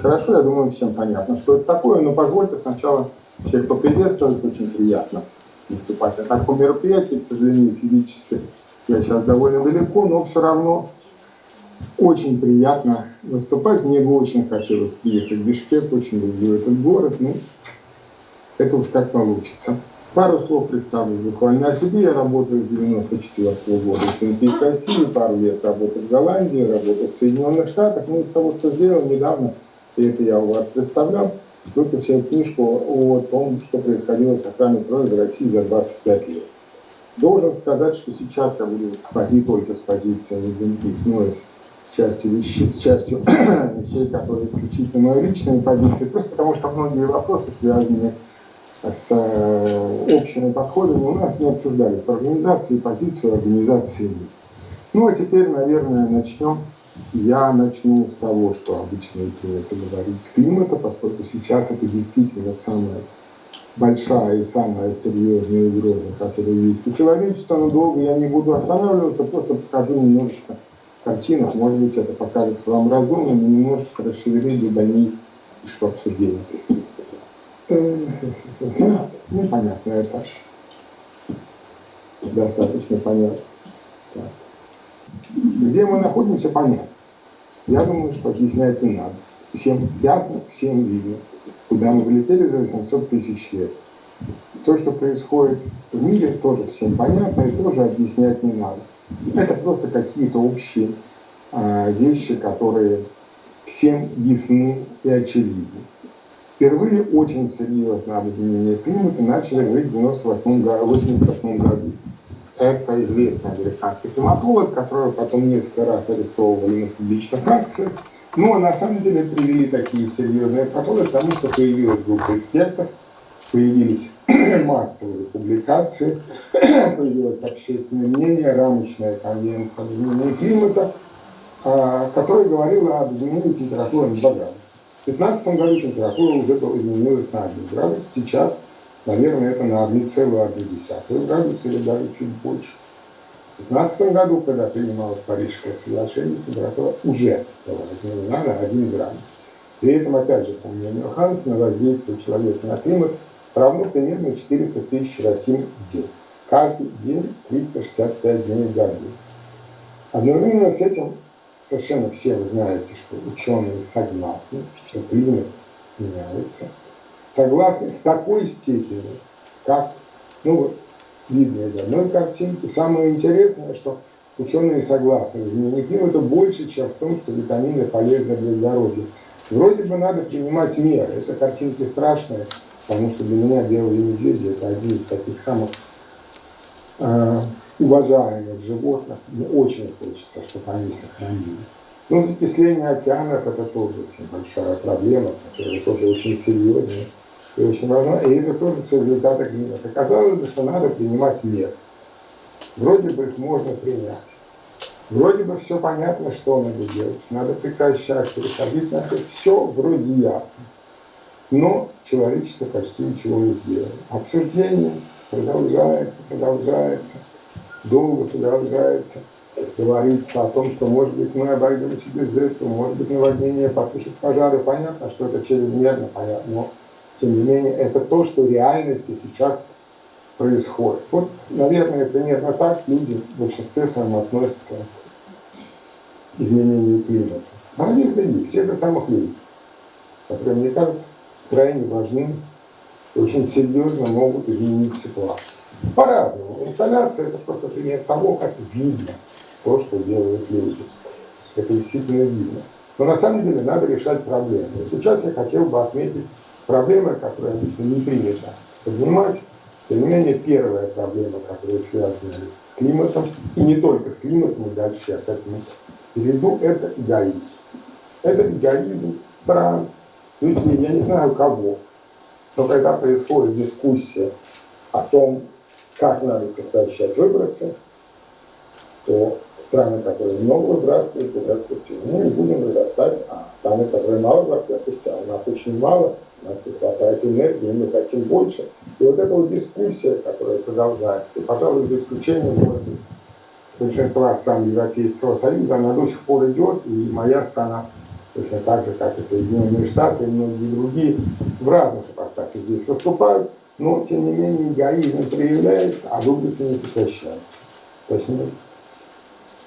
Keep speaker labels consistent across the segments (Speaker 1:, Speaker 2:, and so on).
Speaker 1: хорошо, я думаю, всем понятно, что это такое, но позвольте сначала всех, кто приветствует, очень приятно выступать на таком мероприятии, к сожалению, физически я сейчас довольно далеко, но все равно очень приятно выступать. Мне бы очень хотелось приехать в Бишкек, очень люблю этот город, ну, это уж как получится. Пару слов представлю буквально о себе. Я работаю с 1994 года в Олимпийской России, пару лет работаю в Голландии, работаю в Соединенных Штатах. Ну, из того, что сделал недавно, и это я у вас представлял, выпустил книжку о том, что происходило с охраной природы в России за 25 лет. Должен сказать, что сейчас я буду выступать не только с позиции Гринпис, но и с частью вещей, которые исключительно мои личные позиции, просто потому что многие вопросы, связанные с общими подходами, у нас не обсуждались в организации, позицию организации. Ну а теперь, наверное, начнем. Я начну с того, что обычно это говорить с климата, поскольку сейчас это действительно самая большая и самая серьезная угроза, которая есть у человечества, но долго я не буду останавливаться, просто покажу немножечко картинок, может быть, это покажется вам разумным, и немножечко расшевелить до них, что обсуждение. Ну, понятно, это достаточно понятно. Так. Где мы находимся, понятно. Я думаю, что объяснять не надо. Всем ясно, всем видно, куда мы влетели за 800 тысяч лет. То, что происходит в мире, тоже всем понятно, и тоже объяснять не надо. Это просто какие-то общие вещи, которые всем ясны и очевидны. Впервые очень серьезно об изменении климата начали говорить в 1988 году. Это известный американский климатолог, которого потом несколько раз арестовывали на публичных акциях. Но на самом деле привели такие серьезные подходы к тому, что появилась группа экспертов, появились массовые публикации, появилось общественное мнение, рамочная конвенция об изменении климата, которая говорила об изменении температуры на 2 градуса. В 2015 году температура уже изменилась на 1 градус, сейчас, наверное, это на 1,1 градуса или даже чуть больше. В 2015 году, когда принималось Парижское соглашение, температура уже была изменена на 1 градус. При этом, опять же, по мнению Хансена, воздействие человека на климат равно примерно 400 тысяч росин в день. Каждый день 365 дней в году. Одновременно с этим совершенно все вы знаете, что ученые согласны, что климат меняется. Согласны в такой степени, как, видно из одной картинки. Самое интересное, что ученые согласны в изменении климата больше, чем в том, что витамины полезны для здоровья. Вроде бы надо принимать меры. Это картинки страшные, потому что для меня белые медведи – это один из таких самых уважаемых животных. Мне очень хочется, чтобы они сохранились. Но закисление океанов – это тоже очень большая проблема, которая тоже очень серьезная и очень важна. И это тоже все результаты климата. Казалось бы, что надо принимать меры. Вроде бы их можно принять. Вроде бы все понятно, что надо делать. Надо прекращать, переходить на это. Все вроде ясно. Но человечество почти ничего не сделало. Обсуждение продолжается, долго продолжается. Говорится о том, что, может быть, мы обойдемся без этого, может быть, наводнение потушит пожары. Понятно, что это чрезмерно, понятно, но, тем не менее, это то, что в реальности сейчас происходит. Вот, наверное, примерно так люди в большинстве своем относятся к изменению климата. Молодых людей, всех же самых людей, которые, мне кажется, крайне важны и очень серьезно могут изменить ситуацию. По-разному. Инсталляция – это просто пример того, как видно то, что делают люди. Это действительно видно. Но на самом деле надо решать проблемы. И сейчас я хотел бы отметить проблемы, которые обычно не принято поднимать. Тем не менее, первая проблема, которая связана с климатом, и не только с климатом, и дальше я к этому перейду, это эгоизм. Это эгоизм стран, людей, я не знаю кого, но когда происходит дискуссия о том, как надо сокращать выбросы, то страны, которые много выбрасывают, мы не будем вырастать, а страны, которые мало выбрасывают, а у нас очень мало, у нас не хватает энергии, мы хотим больше. И вот эта вот дискуссия, которая продолжается, и, пожалуй, за исключением, может быть, большинства стран Европейского Союза, она до сих пор идет, и моя страна точно так же, как и Соединенные Штаты и многие другие, в разных ипостасях здесь выступают, но, тем не менее, эгоизм проявляется, а доблести не сокращаются. Точнее,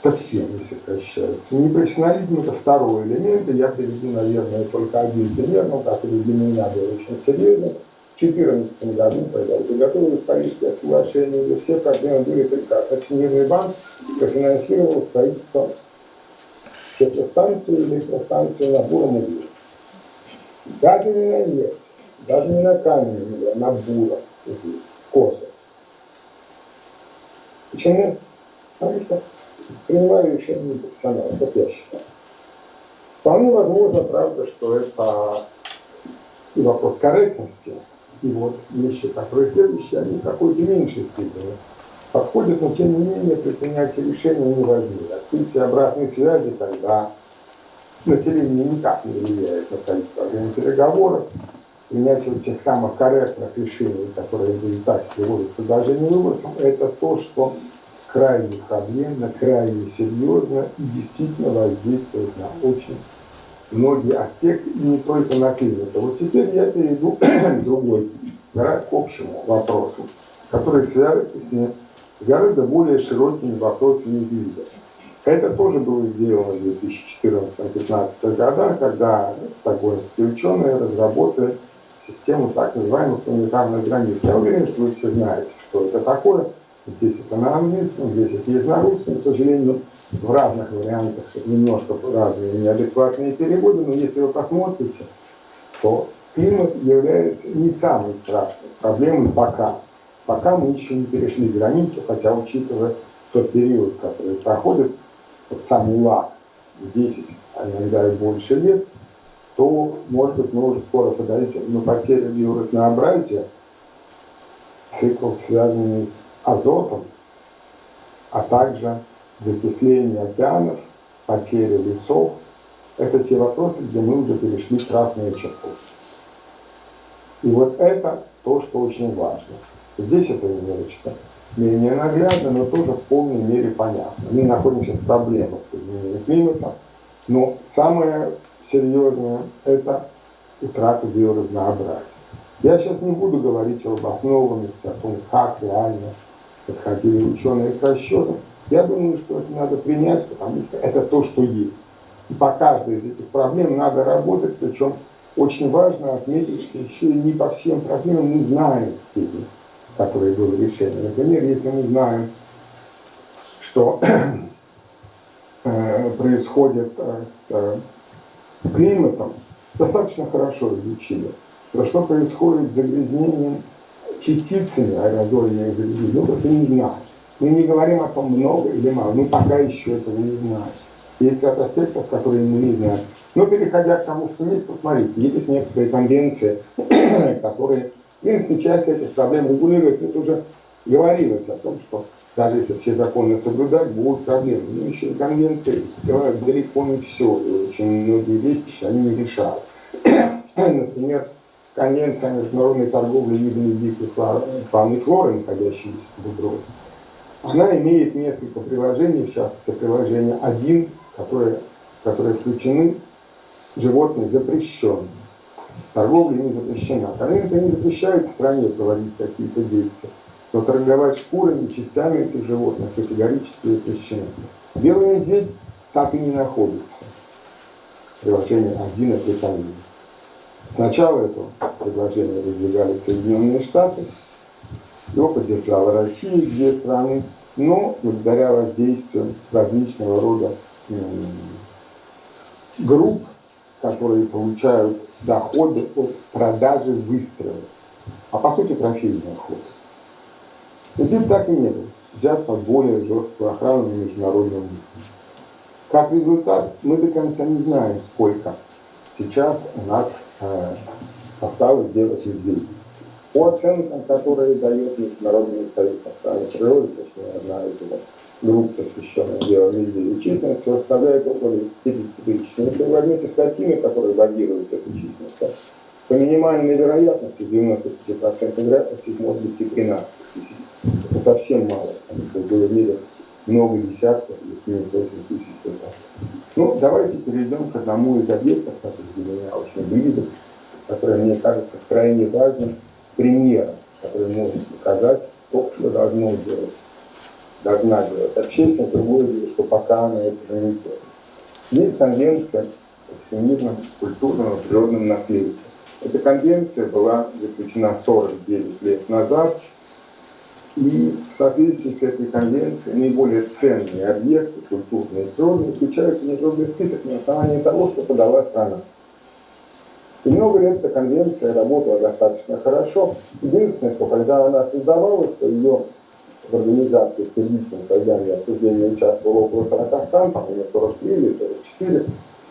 Speaker 1: совсем не сокращаются. Непрофессионализм – это второй элемент, и я приведу, наверное, только один пример, но который для меня был очень серьезный. В 2014 году, когда уже готовилось Парижское соглашение, где все проблемы были прекрасны, Всемирный банк профинансировал строительство теплостанции или электростанции на буром угле. Даже не на нефть, даже не на камень, а на буром угле, косо. Почему? Потому что принимаю решение профессионала, как я считаю. Вполне возможно, правда, что это и вопрос корректности, и вот вещи, которые следующие, они в какой-то меньшей степени подходят, но тем не менее при принятии решения не важны. Отсутствие обратной связи, когда население никак не влияет на количество времени переговоров, принятие тех самых корректных решений, которые в результате приводят к предложению выборцам, это то, что крайне проблемно, крайне серьезно и действительно воздействует на очень многие аспекты, и не только на климат. Вот теперь я перейду к другой, к общему вопросу, который связан с гораздо более широкими вопросами вида. Это тоже было сделано в 2014-2015 годах, когда стокгольмские ученые разработали систему так называемых планетарных границ. Я уверен, что вы все знаете, что это такое. Здесь это на английском, здесь это есть на русском. К сожалению, в разных вариантах немножко разные неадекватные переводы, но если вы посмотрите, то климат является не самой страшной проблемой пока. Пока мы еще не перешли границу, хотя, учитывая тот период, который проходит, вот сам ЛАГ, 10, а иногда и больше лет, то, может быть, мы уже скоро подойдем. Но потеря биоразнообразия, цикл, связанный с азотом, а также закисление океанов, потеря лесов, это те вопросы, где мы уже перешли красную черту. И вот это то, что очень важно. Здесь это немножечко менее наглядно, но тоже в полной мере понятно. Мы находимся в проблемах изменения климата, но самое серьезное – это утрата биоразнообразия. Я сейчас не буду говорить об обоснованности, о том, как реально подходили ученые к расчетам. Я думаю, что это надо принять, потому что это то, что есть. И по каждой из этих проблем надо работать, причем очень важно отметить, что еще и не по всем проблемам мы знаем степень, которые было решение. Например, если мы знаем, что происходит с климатом, достаточно хорошо изучили, то что происходит с загрязнением частицами аэрозольных загрязнений, ну, это не знаем. Мы не говорим о том, много или мало, мы пока еще этого не знаем. Есть ряд аспектов, которые мы не знаем. Но переходя к тому, что есть, посмотрите, есть некоторые конвенции, которые, в принципе, часть этих проблем регулируют. Это уже говорилось о том, что даже если все законы соблюдать, будут проблемы. Но еще и конвенции делают далеко не все, и очень многие вещи они не решают. Например, конвенция о международной торговле видами дикой фауны и флоры, находящейся в Дуброве, она имеет несколько приложений, в частности, приложение 1, которые включены животные запрещенные. Торговля не запрещена. Конвенция не запрещает стране проводить какие-то действия, но торговать шкурами, частями этих животных категорически запрещено. Белый медведь так и не находится. Приложение 1 этой конвенции. Сначала это предложение выдвигали Соединенные Штаты, его поддержала Россия, 2 страны, но благодаря воздействию различного рода групп, которые получают доходы от продажи выстрелов, а по сути трофейный охота. Теперь так и не было. Взят под более жесткую охрану на международном уровне. Как результат, мы до конца не знаем, сколько сейчас у нас осталось делать медведей. По оценкам, которые дает Международный союз охраны природы, то, что я знаю, это группа, посвященная делу медведей, численность составляет около 30 тысяч. Если вы возьмете скотину, которая базируется этой численностью, по минимальной вероятности, 95% вероятности, их может быть и 13 тысяч. Это совсем мало, потому что было в мире много десятков, если не сотен тысяч.
Speaker 2: Ну, давайте перейдем к одному из объектов, который для меня очень близок, который, мне кажется, крайне важным примером, который может показать то, что должна делать общественность, другое дело, что пока она это не делает. Есть конвенция о всемирном культурном и природном наследии. Эта конвенция была заключена 49 лет назад, и в соответствии с этой конвенцией наиболее ценные объекты культурной и природной включаются в международный список на основании того, что подала страна. И много лет эта конвенция работала достаточно хорошо. Единственное, что когда она создавалась, то ее в организации в первичном создании обсуждения участвовало около 40 стран, по-моему, 43 или 44.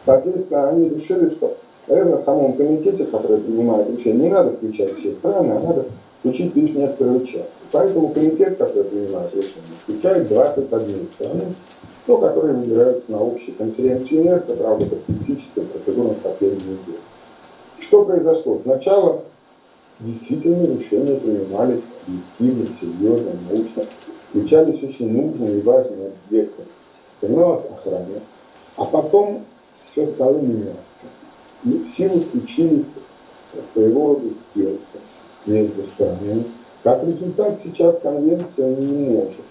Speaker 2: Соответственно, они решили, что, наверное, в самом комитете, который принимает решение, не надо включать все страны, а надо включить лишь некоторые части. Поэтому комитет, который принимает решение, включает 21 страну, но которые выбираются на общей конференции ЮНЕСКО, правда, по специфическим процедурам последние годы. Что произошло? Сначала действительно решения принимались объективно, серьезно, научно, включались очень нужные и важные объекты, принималась охрана, а потом все стало меняться. И в силу включились своего рода сделки между странами. Как результат, сейчас конвенция не может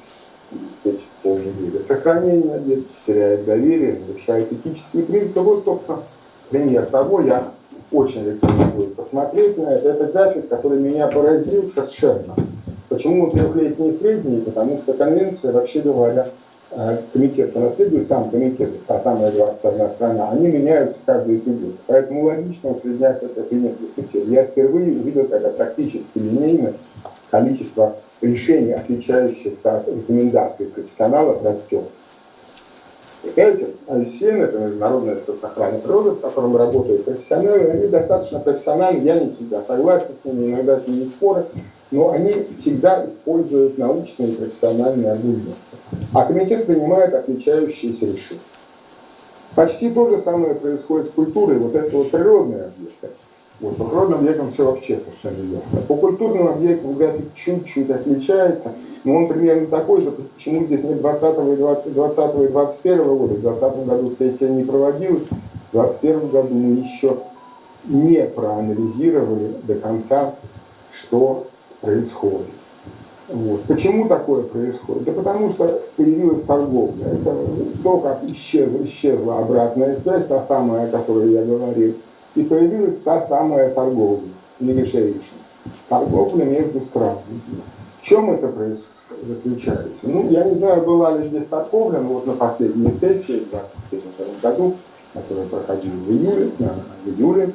Speaker 2: быть в полной мере. Сохранение объекта теряет доверие, нарушает этические принципы. Вот, собственно, пример того, я очень рекомендую посмотреть на это. Это график, который меня поразил совершенно. Почему трехлетние и средние? Потому что конвенция, вообще говоря, комитет по наследию, сам комитет, та самая 21 страна, они меняются каждый год. Поэтому логично усреднять это принятие критерий. Я впервые увидел, когда практически линейно количество решений, отличающихся от рекомендаций профессионалов, растет. Представляете, IUCN, это Международная соцохрана природы, в котором работают профессионалы, они достаточно профессиональны, я не всегда согласен с ними, иногда с ними споры, но они всегда используют научные и профессиональные аргументы. А комитет принимает отличающиеся решения. Почти то же самое происходит с культурой, вот это вот природные объекты. Вот, по природным объектам все вообще совершенно ясно. По культурным объектам график чуть-чуть отличается, но он примерно такой же. Почему здесь нет 20 и 21 года? В 2020 году сессия не проводилась, в 2021 году мы еще не проанализировали до конца, что происходит. Вот. Почему такое происходит? Да потому что появилась торговля. Это то, как исчезла обратная связь, та самая, о которой я говорил. И появилась та самая торговля, negotiation, торговля между странами. В чем это заключается? Ну, я не знаю, была ли здесь торговля, но вот на последней сессии, в 2021 году, которая проходила в июле,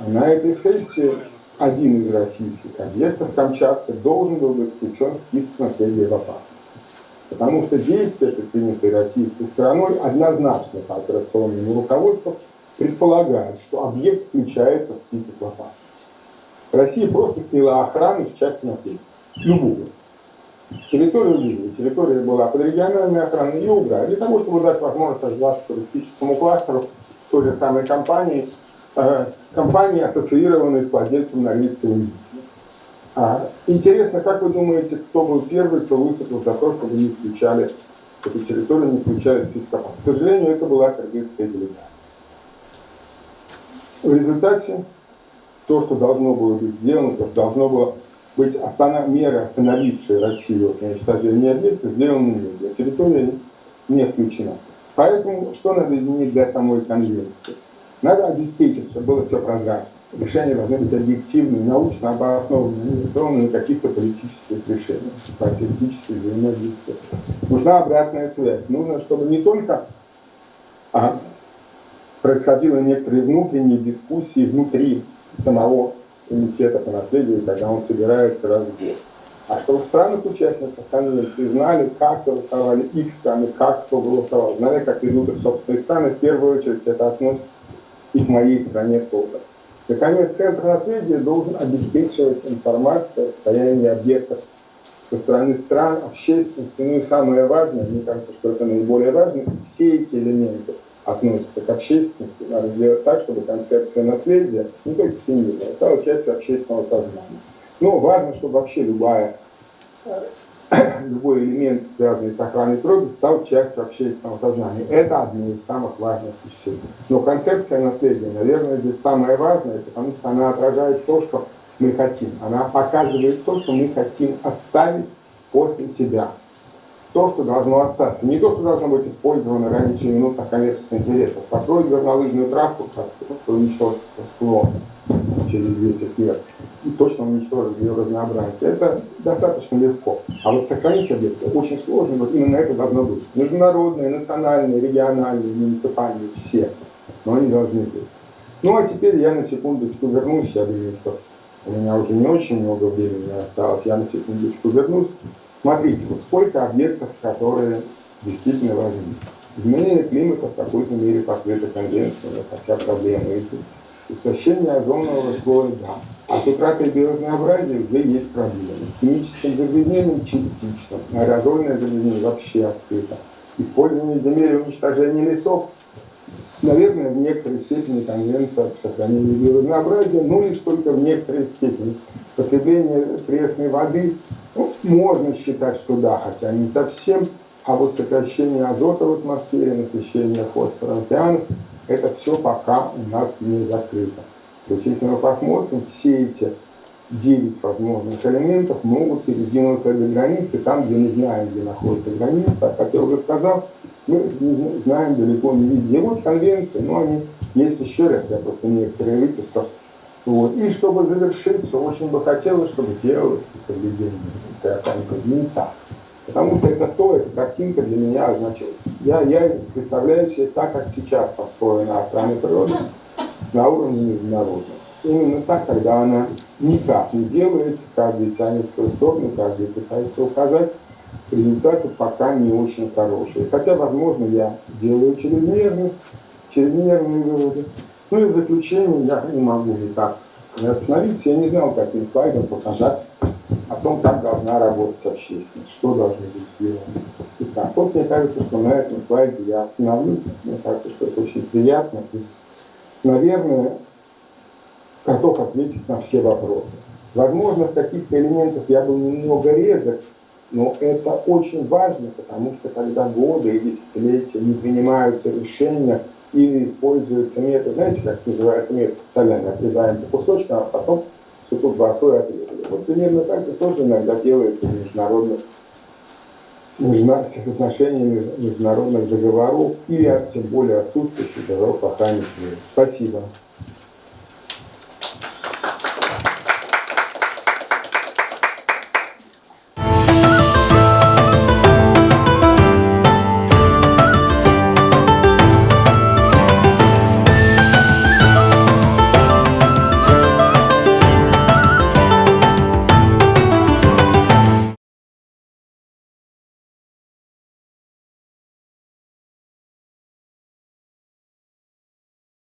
Speaker 2: на этой сессии один из российских объектов, Камчатка, должен был быть включен в список наследия в опасности. Потому что действия, предпринятые российской стороной, однозначно по операционному руководству, предполагает, что объект включается в список в опасности. Россия просто сняла охрану в части наследия. Любую. Территорию любую. Территория была под региональной охраной, ее убрали. Для того, чтобы дать возможность развиваться туристическому кластеру той же самой компании, ассоциированной с владельцем Норильского лития. Интересно, как вы думаете, кто был первый, кто выступил за то, чтобы не включали эту территорию, не включали в список опасности? К сожалению, это была кыргызская делегация. В результате то, что должно было быть сделано, то, что должно было быть меры, остановившие Россию от уничтожения объекта, сделаны не было. Территория не включена. Поэтому что надо изменить для самой конвенции? Надо обеспечить, чтобы было все прозрачно. Решения должны быть объективными, научно обоснованными, не основаны на каких-то политических решениях, политических взаимодействиях. Нужна обратная связь. Нужно, чтобы не только происходили некоторые внутренние дискуссии внутри самого комитета по наследию, когда он собирается раз в год. А чтобы в странах-участницах конвенции знали, как голосовали их страны, как кто голосовал, знали, как идут их собственные страны, в первую очередь это относится и к моей стране тоже. Наконец, Центр наследия должен обеспечивать информацию о состоянии объектов со стороны стран, общественности. Ну и самое важное, мне кажется, что это наиболее важно, все эти элементы относятся к общественности. Надо сделать так, чтобы концепция наследия, не только всемирная, стала частью общественного сознания. Но важно, чтобы вообще любая любой элемент, связанный с охраной природы, стал частью общественного сознания. Это одно из самых важных вещей. Но концепция наследия, наверное, здесь самое важное, потому что она отражает то, что мы хотим. Она показывает то, что мы хотим оставить после себя. То, что должно остаться. Не то, что должно быть использовано ради сиюминутных коммерческих интересов. Построить горнолыжную трассу, что уничтожит склон через 10 лет, и точно уничтожить ее разнообразие. Это достаточно легко. А вот сохранить объекты очень сложно. Вот именно это должно быть. Международные, национальные, региональные, муниципальные, все. Но они должны быть. Ну а теперь я на секундочку вернусь. Я думаю, что у меня уже не очень много времени осталось. Я на секундочку вернусь. Смотрите, вот сколько объектов, которые действительно важны. Изменение климата в какой-то мере покрыто конвенциями, хотя проблемы идут. Истощение озонового слоя, да. А с утратой биоразнообразия уже есть проблемы. С химическим загрязнением частично, аэрозольное загрязнение вообще открыто. Использование земель и уничтожение лесов, наверное, в некоторой степени конвенция по сохранению биоразнообразия, но лишь только в некоторой степени. Потребление пресной воды, ну, можно считать, что да, хотя не совсем. А вот сокращение азота в атмосфере, насыщение фосфором океанов, это все пока у нас не закрыто. То есть, если мы посмотрим, все эти 9 возможных элементов могут передвинуться до границы, там, где мы знаем, где находится граница. А как я уже сказал, мы не знаем далеко не везде. Вот конвенции, но они есть еще раз, я просто некоторые выписал. Вот. И чтобы завершиться, очень бы хотелось, чтобы делалось по соблюдению не так. Потому что это то, эта картинка для меня означает. Я представляю себе так, как сейчас построена охрана природы на уровне международного. Именно так, когда она никак не делается, каждый тянет в свою сторону, каждый пытается указать, результаты пока не очень хорошие. Хотя, возможно, я делаю чрезмерные выводы. Ну и в заключение я не могу никак не остановиться. Я не знал, каким слайдом показать о том, как должна работать общественность, что должно быть сделано. Итак, вот мне кажется, что на этом слайде я остановлюсь. Мне кажется, что это очень приятно. И, наверное, готов ответить на все вопросы. Возможно, в каких-то элементах я был немного резок, но это очень важно, потому что когда годы и десятилетия не принимаются решения или используется метод, знаете, как называется метод, специально отрезаем по кусочкам, а потом все тут бросой отрезали. Вот примерно так это тоже иногда делается в международных отношениями международных договоров или тем более отсутствующих договоров охраны природы. Спасибо.